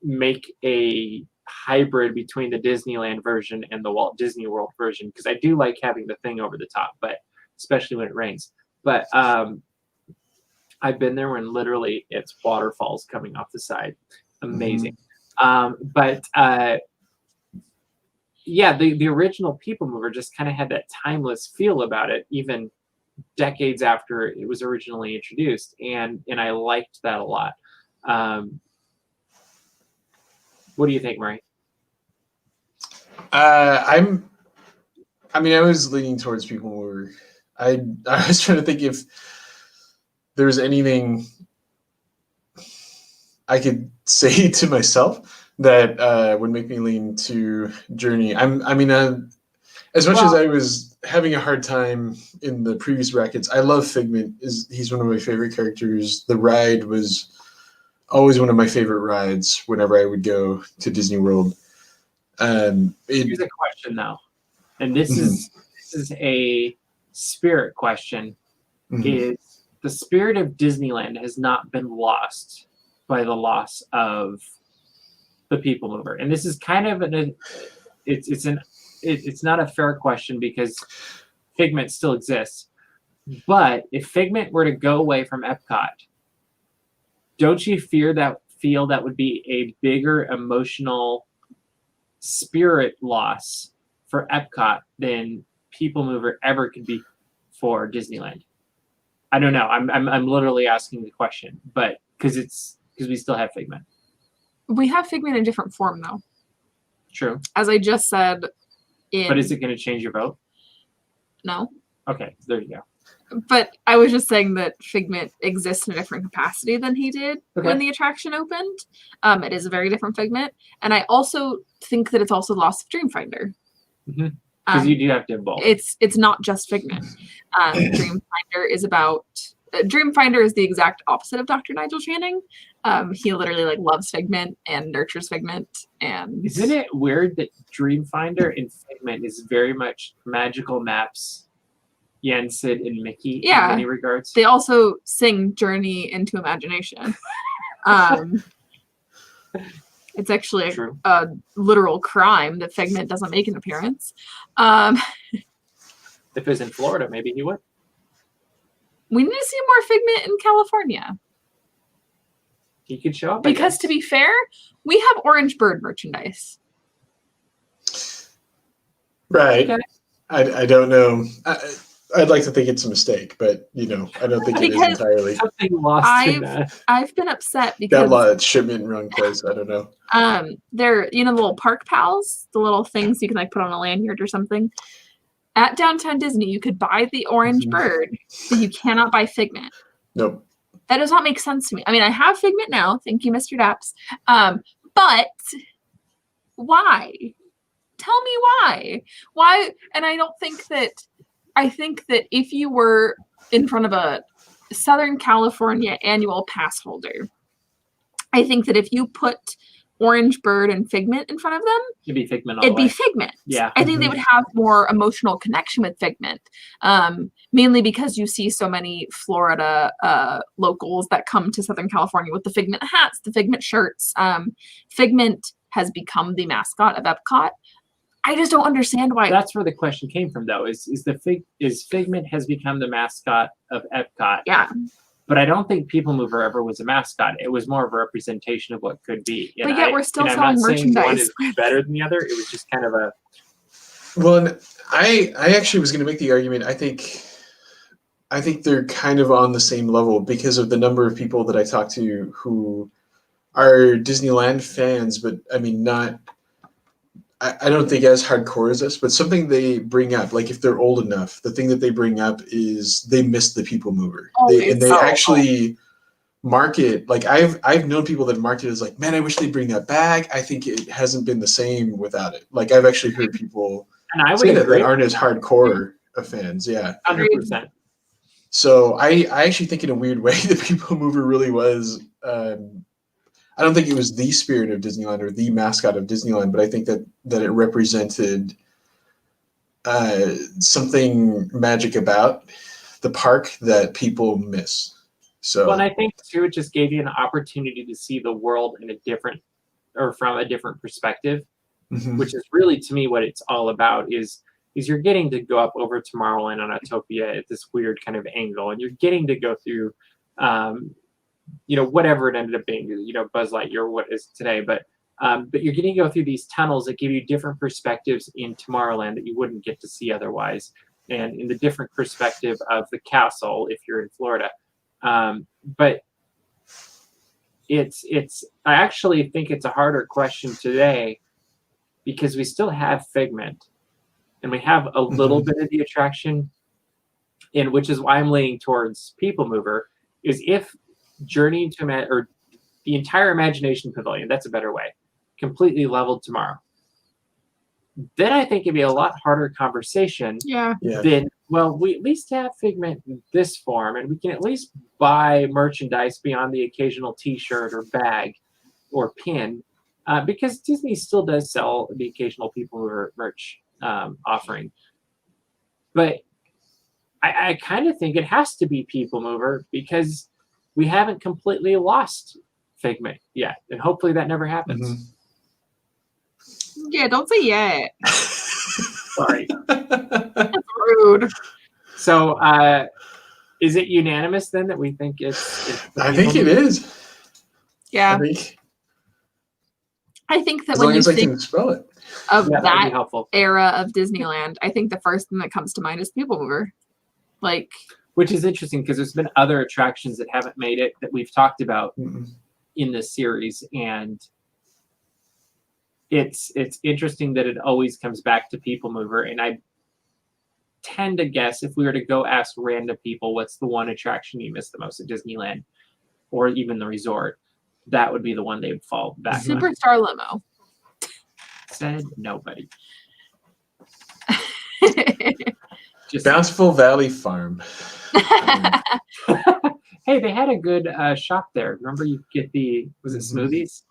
make a hybrid between the Disneyland version and the Walt Disney World version, because I do like having the thing over the top, but especially when it rains. But I've been there when literally it's waterfalls coming off the side. Amazing. The original People Mover just kind of had that timeless feel about it, even decades after it was originally introduced, and I liked that a lot. What do you think, Murray? I was leaning towards People Mover. I was trying to think if there was anything I could say to myself that would make me lean to Journey. As much as I was having a hard time in the previous brackets, I love Figment. He's one of my favorite characters. The ride was always one of my favorite rides whenever I would go to Disney World. Here's a question, though, and this is a spirit question. Is the spirit of Disneyland has not been lost by the loss of the People Mover? And this is kind of it's not a fair question because Figment still exists. But if Figment were to go away from Epcot, don't you feel that would be a bigger emotional spirit loss for Epcot than People Mover ever could be for Disneyland? I don't know. I'm literally asking the question, but because we still have Figment. We have Figment in different form, though. True. As I just said. But is it going to change your vote? No. Okay, there you go. But I was just saying that Figment exists in a different capacity than he did when the attraction opened. It is a very different Figment. And I also think that it's also the loss of Dreamfinder. Because you do have to have both. It's not just Figment. Dreamfinder is about... Dreamfinder is the exact opposite of Dr. Nigel Channing. He literally loves Figment and nurtures Figment. And isn't it weird that Dreamfinder and Figment is very much magical maps Yen, Sid, and Mickey Yeah. in many regards. They also sing Journey into Imagination. It's actually True. a literal crime that Figment doesn't make an appearance. If it was in Florida, maybe he would. We need to see more Figment in California. He could show up. Because to be fair, we have Orange Bird merchandise. Right. Okay. I don't know. I'd like to think it's a mistake, but I don't think it is entirely. Something lost in that. I've been upset because Got a lot of shipment in wrong place. I don't know. They're the little park pals, the little things you can like put on a lanyard or something. At Downtown Disney, you could buy the Orange Bird, but you cannot buy Figment. Nope. That does not make sense to me. I mean, I have Figment now. Thank you, Mr. Daps. But why? Tell me why. Why? And I think that if you were in front of a Southern California annual pass holder, I think that if you put Orange Bird and Figment in front of them, It'd be Figment all it'd the way. be Figment. Yeah. I think they would have more emotional connection with Figment, mainly because you see so many Florida locals that come to Southern California with the Figment hats, the Figment shirts. Figment has become the mascot of Epcot. I just don't understand why. That's where the question came from, though. Is Figment has become the mascot of Epcot? Yeah. But I don't think People Mover ever was a mascot. It was more of a representation of what could be. But yet we're still selling I'm not saying one merchandise. is better than the other. It was just kind of a. Well, and I actually was going to make the argument. I think they're kind of on the same level because of the number of people that I talk to who are Disneyland fans, but I mean, not. I don't think as hardcore as us, but something they bring up, like if they're old enough, the thing that they bring up is they miss the People Mover. They actually market, like I've known people that market as like, man, I wish they'd bring that back. I think it hasn't been the same without it. Like I've actually heard people say that aren't as hardcore of fans. Yeah. 100%. So I actually think in a weird way the People Mover really was, I don't think it was the spirit of Disneyland or the mascot of Disneyland, but I think that it represented something magic about the park that people miss. So, well, and I think too, it just gave you an opportunity to see the world in from a different perspective, which is really to me what it's all about. Is you're getting to go up over Tomorrowland on Autopia at this weird kind of angle, and you're getting to go through. Whatever it ended up being, Buzz Lightyear, what is today, but you're getting to go through these tunnels that give you different perspectives in Tomorrowland that you wouldn't get to see otherwise, and in the different perspective of the castle if you're in Florida. But I actually think it's a harder question today because we still have Figment, and we have a little bit of the attraction, and which is why I'm leaning towards People Mover, is if Journey to or the entire Imagination Pavilion, that's a better way, completely leveled tomorrow, then I think it'd be a lot harder conversation than, well, we at least have Figment in this form, and we can at least buy merchandise beyond the occasional t-shirt or bag or pin, because Disney still does sell the occasional People Mover merch offering. But I kind of think it has to be People Mover because we haven't completely lost Figment yet, and hopefully that never happens. Yeah, don't say yet. Sorry. That's rude. So, is it unanimous then that we think it's I think it is. Yeah. I think that as when long you as I think can spell it. of that'd be that helpful. era of Disneyland, I think the first thing that comes to mind is People Mover. Like, which is interesting because there's been other attractions that haven't made it that we've talked about in this series, and it's interesting that it always comes back to People Mover. And I tend to guess if we were to go ask random people what's the one attraction you miss the most at Disneyland or even the resort, that would be the one they would fall back on. Superstar Limo. Said nobody. Just Bountiful Valley Farm. Hey, they had a good shop there. Remember, you get was it smoothies?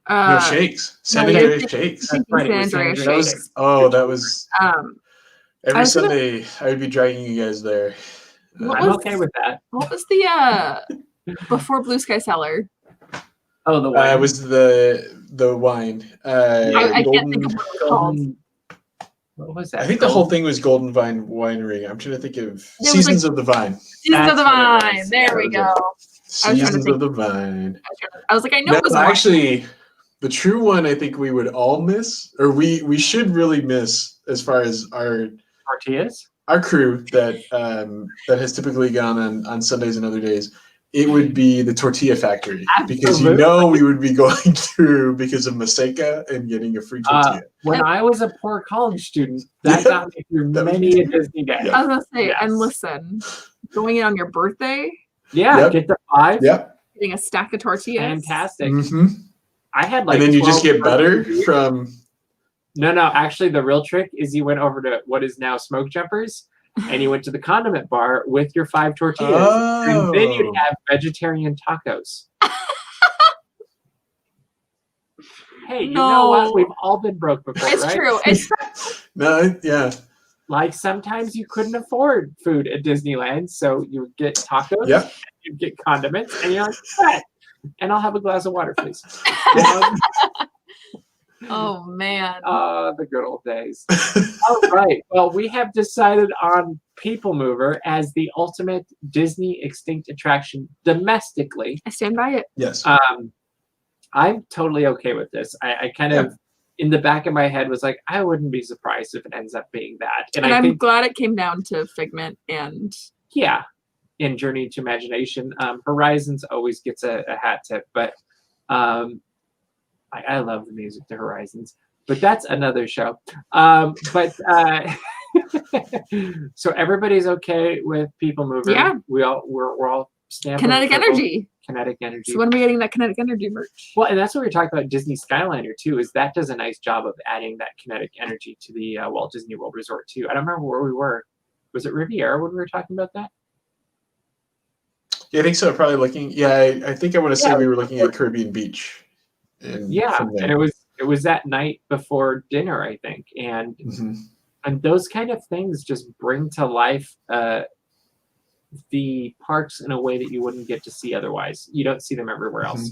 No, shakes. San Andreas shakes. That's right, it was San Andreas San Andreas shakes. That was. Every Sunday, I would be dragging you guys there. I'm okay with that. What was the before Blue Sky Cellar? Oh, the wine. It was the wine. I can't Golden, think of what it was called. What was that? I think the whole thing was Golden Vine Winery. I'm trying to think of Seasons of the Vine. Seasons of the That's what it Vine. was. There we go. Seasons of the Vine. I was like, I know No, it was actually, the true one I think we would all miss, or we should really miss, as far as our tortillas. Our crew that has typically gone on Sundays and other days. It would be the tortilla factory. Absolutely. Because we would be going through because of Maseka and getting a free tortilla. When I was a poor college student, that got me through many a Disney day. Yeah. I was gonna say, Yes. and listen, going in on your birthday, Yeah, get the 5. Yep. getting a stack of tortillas. Fantastic. Mm-hmm. I had like. And then you just 12 get butter burgers. from. No. Actually, the real trick is you went over to what is now Smoke Jumpers, and you went to the condiment bar with your 5 tortillas, and then you'd have vegetarian tacos. Hey, you know what? We've all been broke before, It's right? true. It's No, yeah. Like sometimes you couldn't afford food at Disneyland, so you would get tacos, Yep. you'd get condiments, and you're like, what? And I'll have a glass of water, please. oh man. The good old days. All right. Well, we have decided on People Mover as the ultimate Disney extinct attraction domestically. I stand by it. Yes. I'm totally okay with this. I kind of, in the back of my head, was like, I wouldn't be surprised if it ends up being that. And I I'm think, glad it came down to Figment and yeah, in Journey to Imagination, Horizons always gets a hat tip, but I love the music to Horizons, but that's another show. So everybody's okay with People Mover. Yeah. we're all stamping kinetic approval. energy. Kinetic energy. So when are we getting that kinetic energy merch? Well, and that's what we were talking about Disney Skyliner too, is that does a nice job of adding that kinetic energy to the Walt Disney World Resort too. I don't remember where we were. Was it Riviera when we were talking about that? Yeah, I think so. Probably looking. Yeah, I think I want to say we were looking at Caribbean Beach. And And it was that night before dinner, I think, and and those kind of things just bring to life the parks in a way that you wouldn't get to see otherwise. You don't see them everywhere else.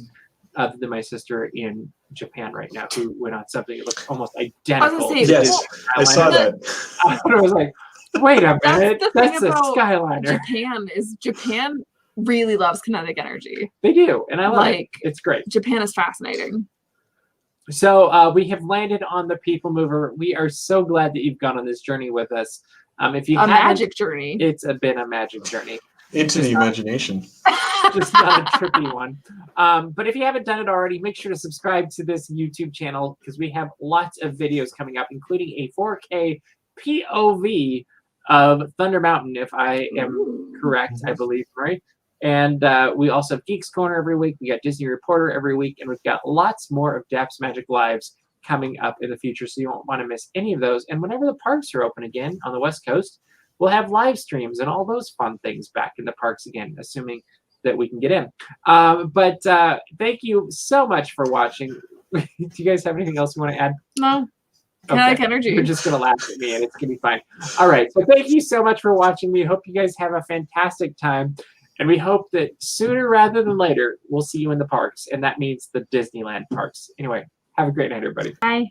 Other than my sister in Japan right now, who went on something that looked almost identical. say, to yes, Disney I saw Skyliner. that. I was like, wait a minute, That's the thing that's a about Skyliner. Japan really loves kinetic energy. They do, and I love it. Like, It's great. Japan is fascinating. So we have landed on the People Mover. We are so glad that you've gone on this journey with us. If you A haven't, magic journey. it's been a magic journey. Into the imagination. Just not a trippy one. But if you haven't done it already, make sure to subscribe to this YouTube channel because we have lots of videos coming up, including a 4K POV of Thunder Mountain, if I am correct, I believe, right? And we also have Geeks Corner every week. We got Disney Reporter every week, and we've got lots more of Daps Magic Lives coming up in the future, so you won't want to miss any of those. And whenever the parks are open again on the West Coast, we'll have live streams and all those fun things back in the parks again, assuming that we can get in. But thank you so much for watching. Do you guys have anything else you want to add? No. Kinetic energy. You're just going to laugh at me and it's going to be fine. All right. So thank you so much for watching. We hope you guys have a fantastic time. And we hope that sooner rather than later, we'll see you in the parks. And that means the Disneyland parks. Anyway, have a great night, everybody. Bye.